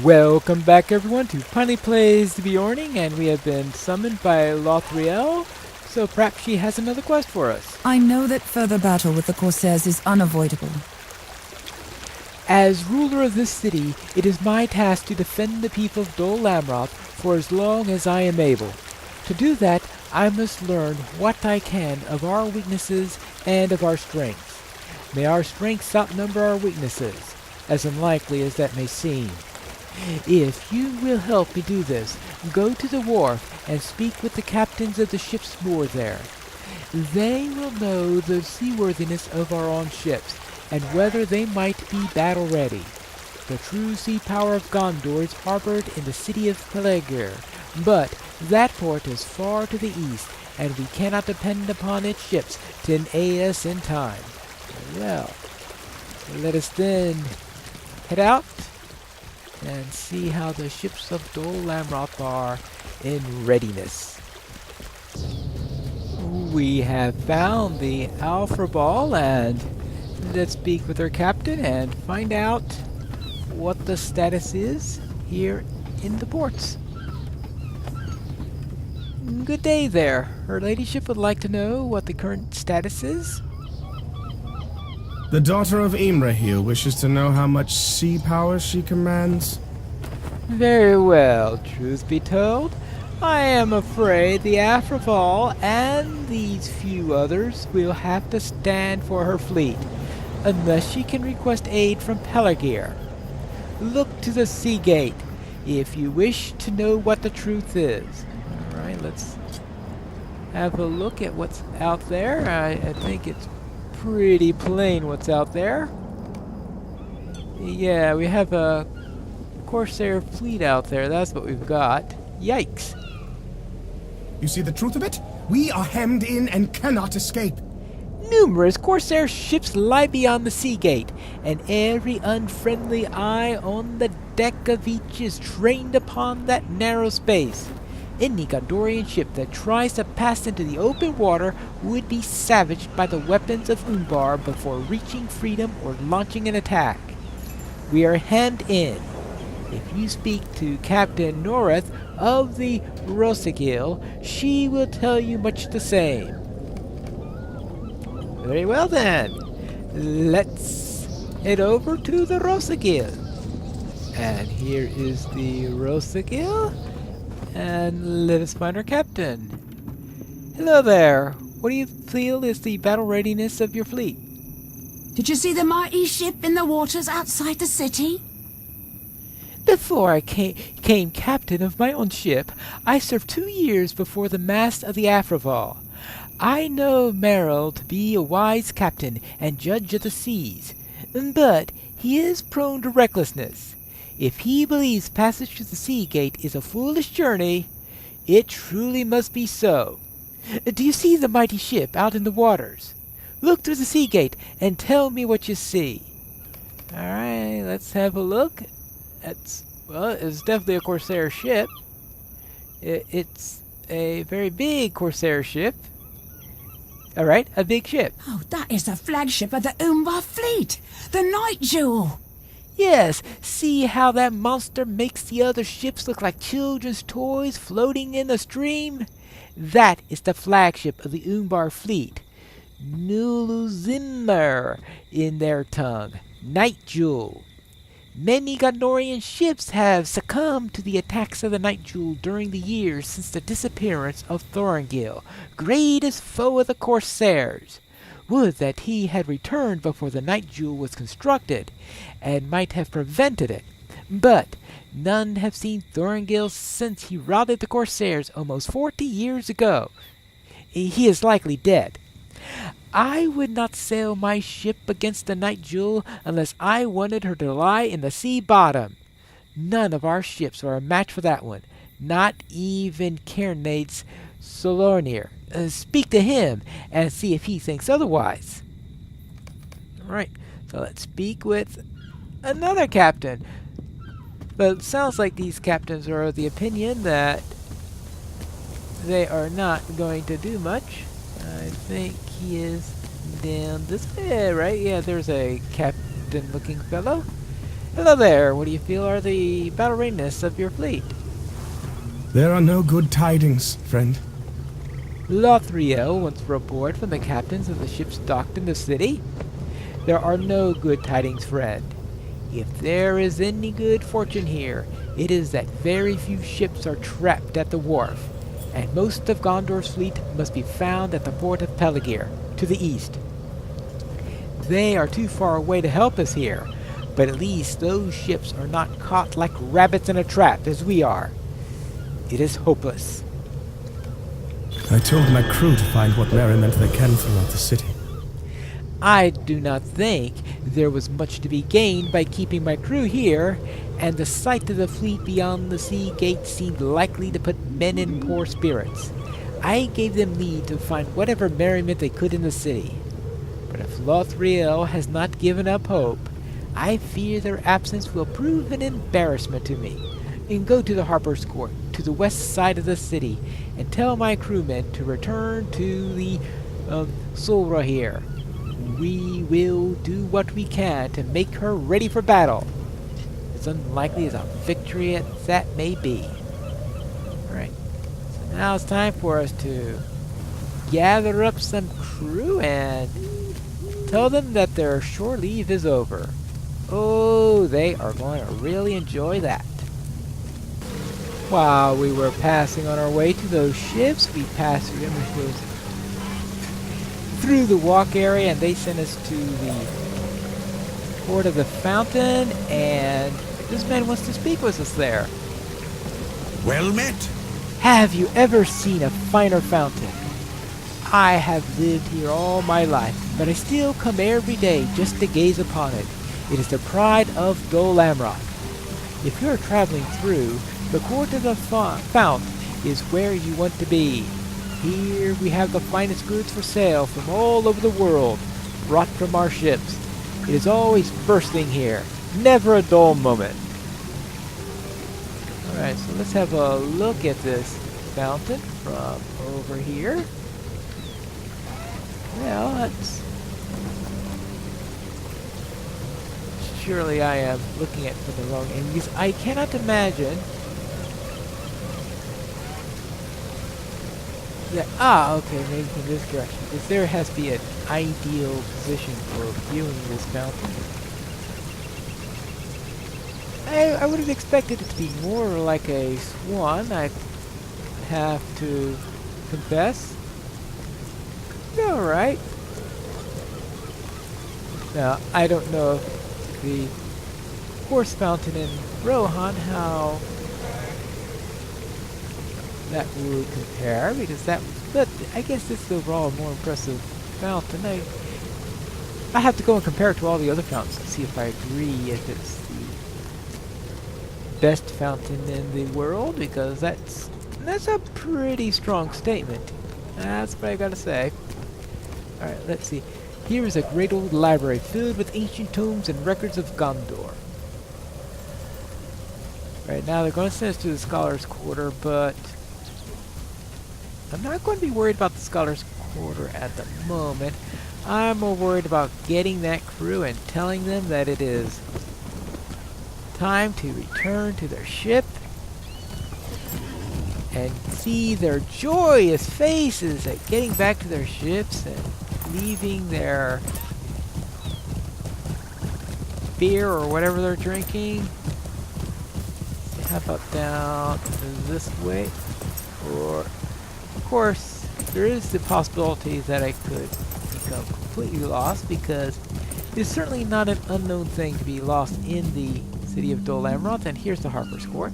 Welcome back, everyone, to Pineleaf Plays the Beorning, and we have been summoned by LOTRO, so perhaps she has another quest for us. I know that further battle with the Corsairs is unavoidable. As ruler of this city, it is my task to defend the people of Dol Amroth for as long as I am able. To do that, I must learn what I can of our weaknesses and of our strengths. May our strengths outnumber our weaknesses, as unlikely as that may seem. If you will help me do this, go to the wharf and speak with the captains of the ships moored there. They will know the seaworthiness of our own ships, and whether they might be battle-ready. The true sea power of Gondor is harbored in the city of Pelegir, but that port is far to the east, and we cannot depend upon its ships to aid us in time. Well, let us then head out and see how the ships of Dol Amroth are in readiness. We have found the Alpha Ball, and let's speak with our captain and find out what the status is here in the ports. Good day there. Her ladyship would like to know what the current status is. The daughter of Imrahil wishes to know how much sea power she commands. Very well, truth be told, I am afraid the Afraval and these few others will have to stand for her fleet, unless she can request aid from Pelegir. Look to the sea gate, if you wish to know what the truth is. Alright, let's have a look at what's out there. I think it's pretty plain what's out there. Yeah, we have a Corsair fleet out there. That's what we've got. Yikes. You see the truth of it? We are hemmed in and cannot escape. Numerous Corsair ships lie beyond the sea gate, and every unfriendly eye on the deck of each is trained upon that narrow space. Any Gondorian ship that tries to pass into the open water would be savaged by the weapons of Umbar before reaching freedom or launching an attack. We are hemmed in. If you speak to Captain Noreth of the Rosigil, she will tell you much the same. Very well then. Let's head over to the Rosigil. And here is the Rosigil. And let us find our captain. Hello there. What do you feel is the battle readiness of your fleet? Did you see the mighty ship in the waters outside the city? Before I came captain of my own ship, I served 2 years before the mast of the Afraval. I know Merrill to be a wise captain and judge of the seas, but he is prone to recklessness. If he believes passage to the sea gate is a foolish journey, it truly must be so. Do you see the mighty ship out in the waters? Look through the sea gate and tell me what you see. Alright, let's have a look. It's definitely a Corsair ship. It's a very big Corsair ship. Alright, a big ship. Oh, that is the flagship of the Umbar fleet, the Night Jewel. Yes, see how that monster makes the other ships look like children's toys floating in the stream? That is the flagship of the Umbar fleet. Nuluzimmer in their tongue. Night Jewel. Many Gondorian ships have succumbed to the attacks of the Night Jewel during the years since the disappearance of Thorongil, greatest foe of the Corsairs. Would that he had returned before the Night Jewel was constructed, and might have prevented it. But none have seen Thorongil since he routed the Corsairs almost 40 years ago. He is likely dead. I would not sail my ship against the Night Jewel unless I wanted her to lie in the sea bottom. None of our ships are a match for that one, not even Cairnade's Solornir. Speak to him and see if he thinks otherwise. Alright, so let's speak with another captain. But it sounds like these captains are of the opinion that they are not going to do much. I think he is down this way, right? Yeah, there's a captain-looking fellow. Hello there. What do you feel are the battle readiness of your fleet? There are no good tidings, friend. Lothriel wants a report from the captains of the ships docked in the city. There are no good tidings, friend. If there is any good fortune here, it is that very few ships are trapped at the wharf, and most of Gondor's fleet must be found at the port of Peligir, to the east. They are too far away to help us here, but at least those ships are not caught like rabbits in a trap as we are. It is hopeless. I told my crew to find what merriment they can throughout the city. I do not think there was much to be gained by keeping my crew here, and the sight of the fleet beyond the sea gate seemed likely to put men in poor spirits. I gave them leave to find whatever merriment they could in the city. But if Lothriel has not given up hope, I fear their absence will prove an embarrassment to me. And go to the Harper's Court, to the west side of the city, and tell my crewmen to return to the Solra here. We will do what we can to make her ready for battle, as unlikely as a victory as that may be. Alright, so now it's time for us to gather up some crew and tell them that their shore leave is over. Oh, they are going to really enjoy that. While we were passing on our way to those ships, we passed through the walk area, and they sent us to the port of the fountain, and this man wants to speak with us there. Well met. Have you ever seen a finer fountain? I have lived here all my life, but I still come every day just to gaze upon it. It is the pride of Dol Amroth. If you are traveling through, the court of the fount is where you want to be. Here we have the finest goods for sale from all over the world, brought from our ships. It is always bursting here, never a dull moment. Alright, so let's have a look at this fountain from over here. Well, that's... Surely I am looking at it from the wrong end, because I cannot imagine that, okay, maybe from this direction, because there has to be an ideal position for viewing this fountain. I would have expected it to be more like a swan, I have to confess. Alright. Now, I don't know if the horse fountain in Rohan, how that would compare, because that was, but I guess this is overall a more impressive fountain. I have to go and compare it to all the other fountains to see if I agree if it's the best fountain in the world, because that's a pretty strong statement. That's what I gotta say. Alright, let's see. Here is a great old library filled with ancient tomes and records of Gondor. Right now they're going to send us to the Scholars' Quarter, but I'm not going to be worried about the Scholars' Quarter at the moment. I'm more worried about getting that crew and telling them that it is time to return to their ship and see their joyous faces at getting back to their ships and leaving their beer or whatever they're drinking. How about down this way? Or, of course, there is the possibility that I could become completely lost, because it's certainly not an unknown thing to be lost in the city of Dol Amroth. And here's the Harper's Court.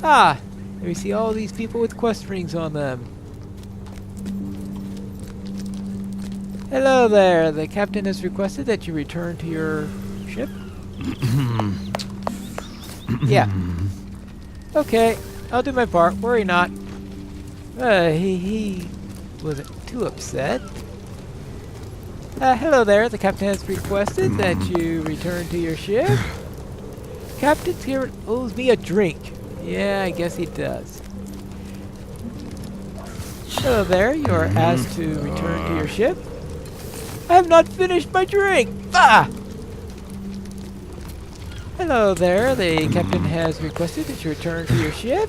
Ah! And we see all these people with quest rings on them. Hello there. The captain has requested that you return to your ship. Yeah. Okay, I'll do my part. Worry not. He wasn't too upset. Hello there. The captain has requested that you return to your ship. Captain here owes me a drink. Yeah, I guess he does. Hello there. You are asked to return to your ship. I have not finished my drink. Ah! Hello there. The captain has requested that you return to your ship.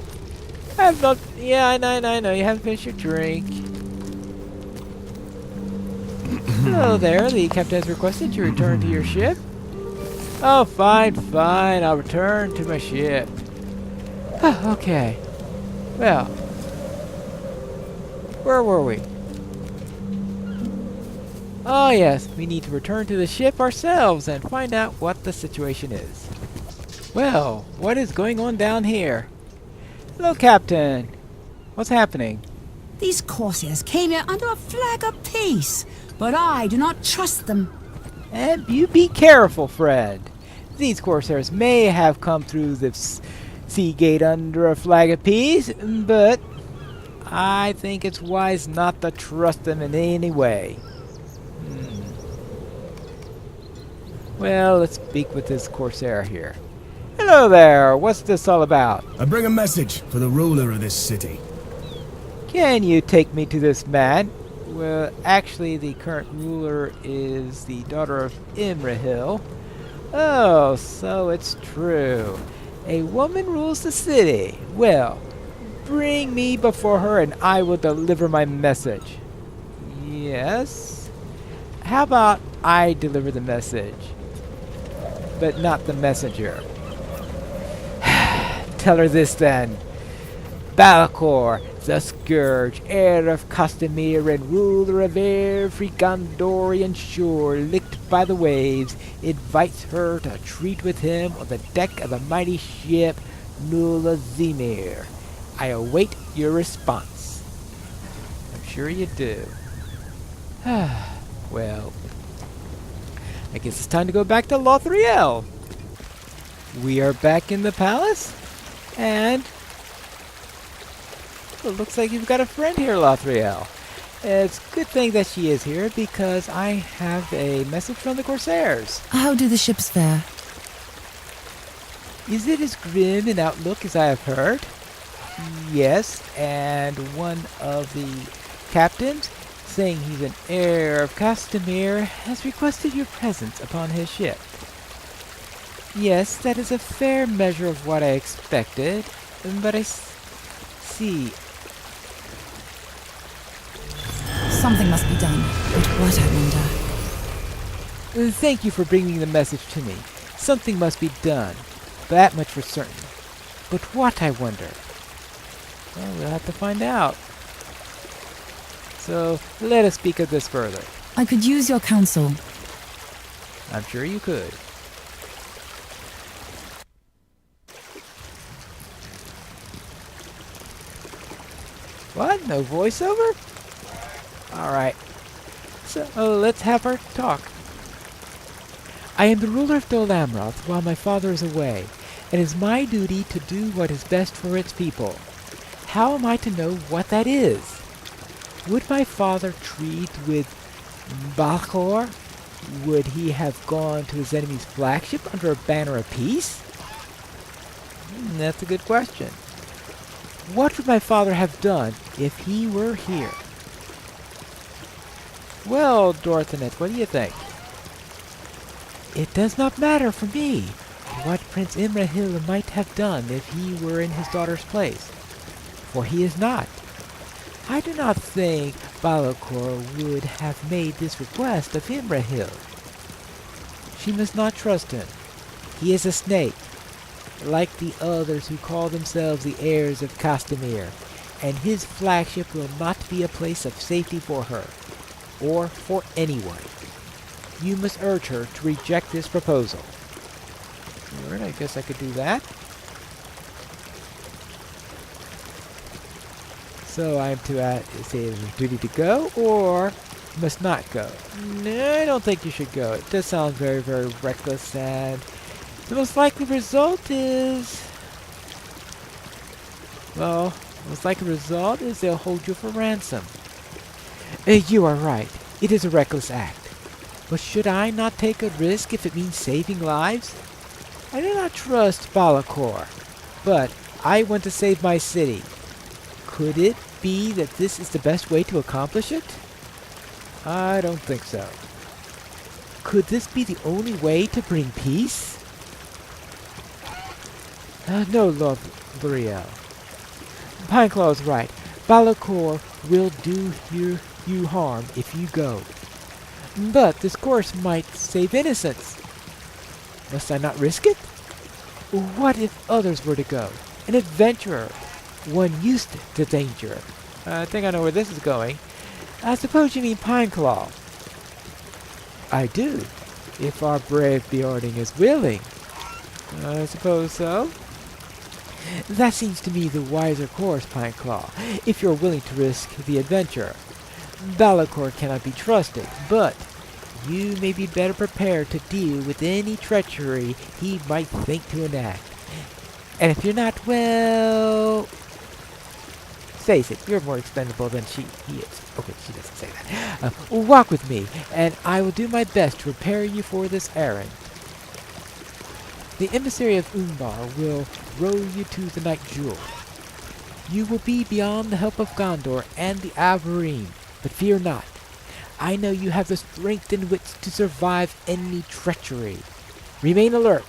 I have not. Yeah, I know. You haven't finished your drink. Hello there. The captain has requested you return to your ship. Oh, fine. I'll return to my ship. Okay. Well, where were we? Oh yes, we need to return to the ship ourselves and find out what the situation is. Well, what is going on down here? Hello, Captain. What's happening? These corsairs came here under a flag of peace, but I do not trust them. And you be careful, Fred. These corsairs may have come through the sea gate under a flag of peace, but I think it's wise not to trust them in any way. Well, let's speak with this corsair here. Hello there, what's this all about? I bring a message for the ruler of this city. Can you take me to this man? Well, actually, the current ruler is the daughter of Imrahil. Oh, so it's true. A woman rules the city. Well, bring me before her and I will deliver my message. Yes? How about I deliver the message, but not the messenger? Tell her this then. Balakor, the Scourge, heir of Castamere and ruler of every Gondorian shore licked by the waves, invites her to treat with him on the deck of the mighty ship Nula Zemir. I await your response. I'm sure you do. Well, I guess it's time to go back to LOTRO. We are back in the palace, and it looks like you've got a friend here, LOTRO. It's a good thing that she is here because I have a message from the Corsairs. How do the ships fare? Is it as grim an outlook as I have heard? Yes, and one of the captains, saying he's an heir of Castamere, has requested your presence upon his ship. Yes, that is a fair measure of what I expected, but I see. Something must be done, but what, I wonder? Thank you for bringing the message to me. Something must be done, that much for certain. But what, I wonder? Well, we'll have to find out. So, let us speak of this further. I could use your counsel. I'm sure you could. What? No voiceover? Alright. So, let's have our talk. I am the ruler of Dol Amroth while my father is away, and it is my duty to do what is best for its people. How am I to know what that is? Would my father treat with Balakor? Would he have gone to his enemy's flagship under a banner of peace? That's a good question. What would my father have done if he were here? Well, Dorothanet, what do you think? It does not matter for me what Prince Imrahil might have done if he were in his daughter's place, for he is not. I do not think Balakor would have made this request of Imrahil. She must not trust him. He is a snake, like the others who call themselves the heirs of Castamere, and his flagship will not be a place of safety for her, or for anyone. You must urge her to reject this proposal. Alright, I guess I could do that. So I am to say it is duty to go, or must not go. No, I don't think you should go. It does sound very, very reckless, and the most likely result is... well, the most likely result is they'll hold you for ransom. You are right. It is a reckless act. But should I not take a risk if it means saving lives? I do not trust Balakor, but I want to save my city. Could it be that this is the best way to accomplish it? I don't think so. Could this be the only way to bring peace? No, Lord L'Oreal. Pineclaw is right. Balakor will do you harm if you go. But this course might save innocence. Must I not risk it? What if others were to go? An adventurer, one used to danger. I think I know where this is going. I suppose you mean Pineclaw. I do, if our brave Beorning is willing. I suppose so. That seems to me the wiser course, Pineclaw, if you're willing to risk the adventure. Balakor cannot be trusted, but you may be better prepared to deal with any treachery he might think to enact. And if you're not, well... face it, you're more expendable than he is. Okay, she doesn't say that. Walk with me, and I will do my best to prepare you for this errand. The emissary of Umbar will row you to the Night Jewel. You will be beyond the help of Gondor and the Avarine, but fear not. I know you have the strength and wits to survive any treachery. Remain alert.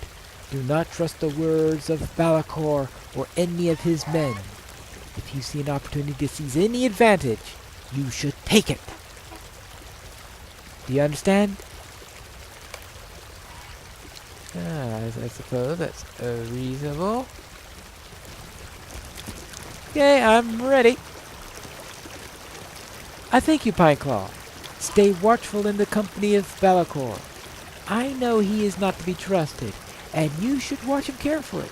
Do not trust the words of Balakor or any of his men. If you see an opportunity to seize any advantage, you should take it. Do you understand? I suppose that's reasonable. Okay, I'm ready. I thank you, Pineclaw. Stay watchful in the company of Balakor. I know he is not to be trusted, and you should watch him carefully.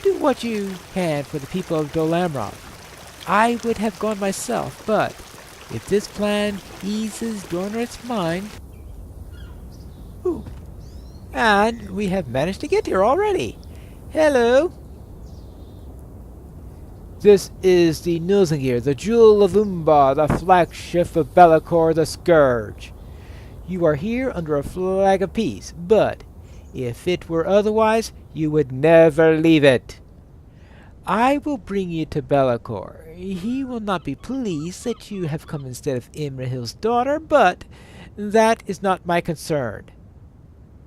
Do what you can for the people of Dol Amroth. I would have gone myself, but if this plan eases Dorethas' mind... Ooh. And we have managed to get here already. Hello. This is the Nilsingir, the Jewel of Umbar, the flagship of Balakor the Scourge. You are here under a flag of peace, but if it were otherwise, you would never leave it. I will bring you to Balakor. He will not be pleased that you have come instead of Imrahil's daughter, but that is not my concern.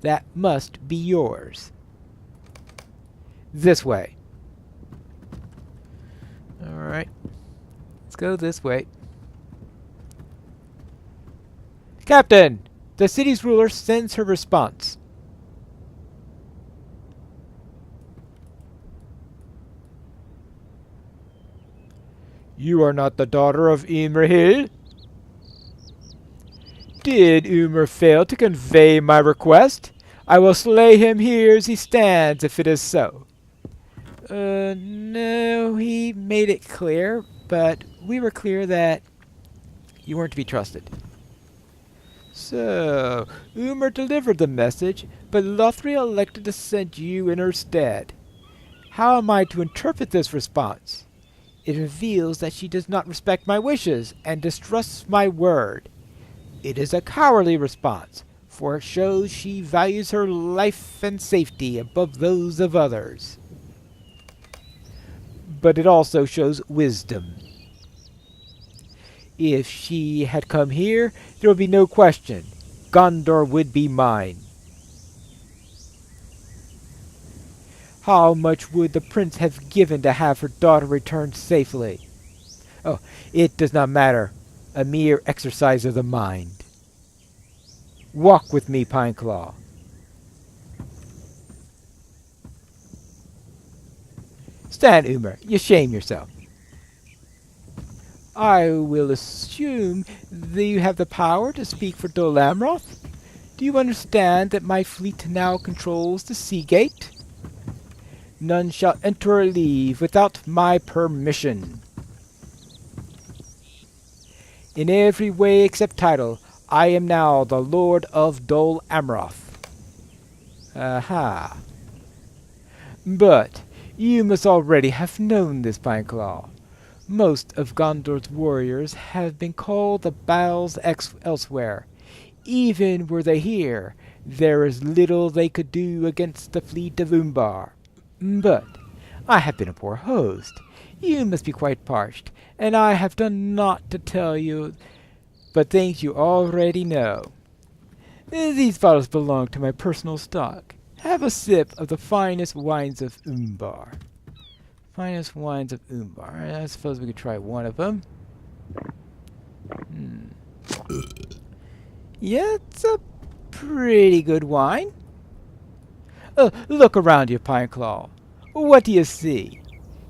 That must be yours. This way. Alright. Let's go this way. Captain! The city's ruler sends her response. You are not the daughter of Imrahil? Did Umar fail to convey my request? I will slay him here as he stands, if it is so. No, he made it clear, but we were clear that you weren't to be trusted. So, Umar delivered the message, but Lothriel elected to send you in her stead. How am I to interpret this response? It reveals that she does not respect my wishes and distrusts my word. It is a cowardly response, for it shows she values her life and safety above those of others. But it also shows wisdom. If she had come here, there would be no question. Gondor would be mine. How much would the prince have given to have her daughter returned safely? Oh, it does not matter. A mere exercise of the mind. Walk with me, Pineclaw. Stand, Umar. You shame yourself. I will assume that you have the power to speak for Dol Amroth. Do you understand that my fleet now controls the sea gate? None shall enter or leave without my permission. In every way except title, I am now the Lord of Dol Amroth. Aha. But you must already have known this, Pineclaw. Most of Gondor's warriors have been called the Baals elsewhere. Even were they here, there is little they could do against the fleet of Umbar. But I have been a poor host. You must be quite parched, and I have done naught to tell you but things you already know. These bottles belong to my personal stock. Have a sip of the finest wines of Umbar. Finest wines of Umbar. I suppose we could try one of them. Yeah, it's a pretty good wine. Look around you, Pineclaw. What do you see?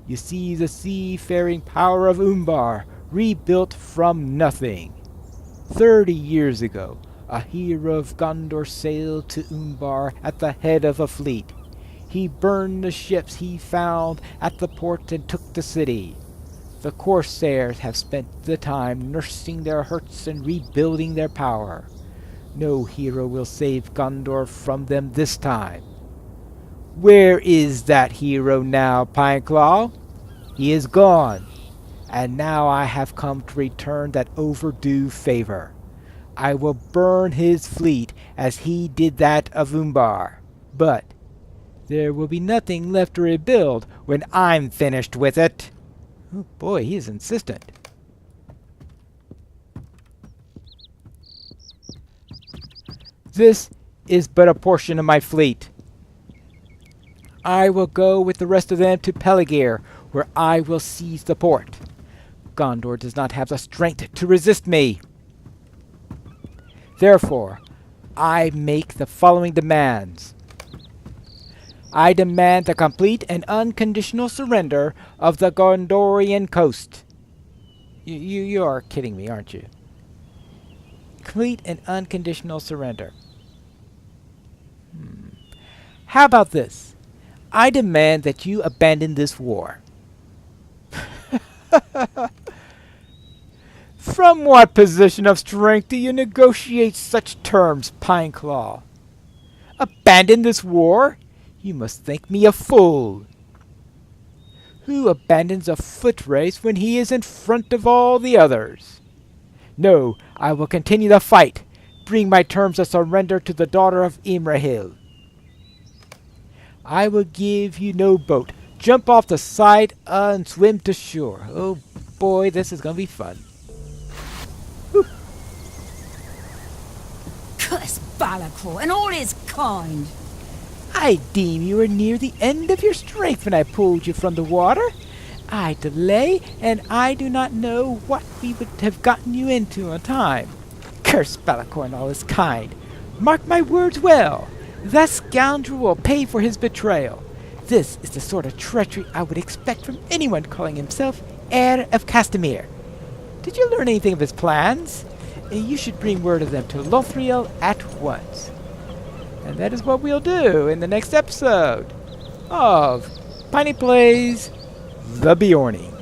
You see the seafaring power of Umbar, rebuilt from nothing. 30 years ago, a hero of Gondor sailed to Umbar at the head of a fleet. He burned the ships he found at the port and took the city. The corsairs have spent the time nursing their hurts and rebuilding their power. No hero will save Gondor from them this time. Where is that hero now, Pineclaw? He is gone, and now I have come to return that overdue favor. I will burn his fleet as he did that of Umbar. But there will be nothing left to rebuild when I'm finished with it. Oh boy, he is insistent. This is but a portion of my fleet. I will go with the rest of them to Peligir, where I will seize the port. Gondor does not have the strength to resist me. Therefore, I make the following demands. I demand the complete and unconditional surrender of the Gondorian coast. You are kidding me, aren't you? Complete and unconditional surrender. How about this? I demand that you abandon this war. From what position of strength do you negotiate such terms, Pineclaw? Abandon this war? You must think me a fool. Who abandons a foot race when he is in front of all the others? No, I will continue the fight. Bring my terms of surrender to the daughter of Imrahil. I will give you no boat. Jump off the side and swim to shore. Oh boy, this is gonna be fun. Curse Balakor and all his kind. I deem you were near the end of your strength when I pulled you from the water. I delay, and I do not know what we would have gotten you into in time. Curse Balakor and all his kind. Mark my words well. That scoundrel will pay for his betrayal. This is the sort of treachery I would expect from anyone calling himself heir of Castamere. Did you learn anything of his plans? You should bring word of them to Lothriel at once. And that is what we'll do in the next episode of Piney Plays The Beorning.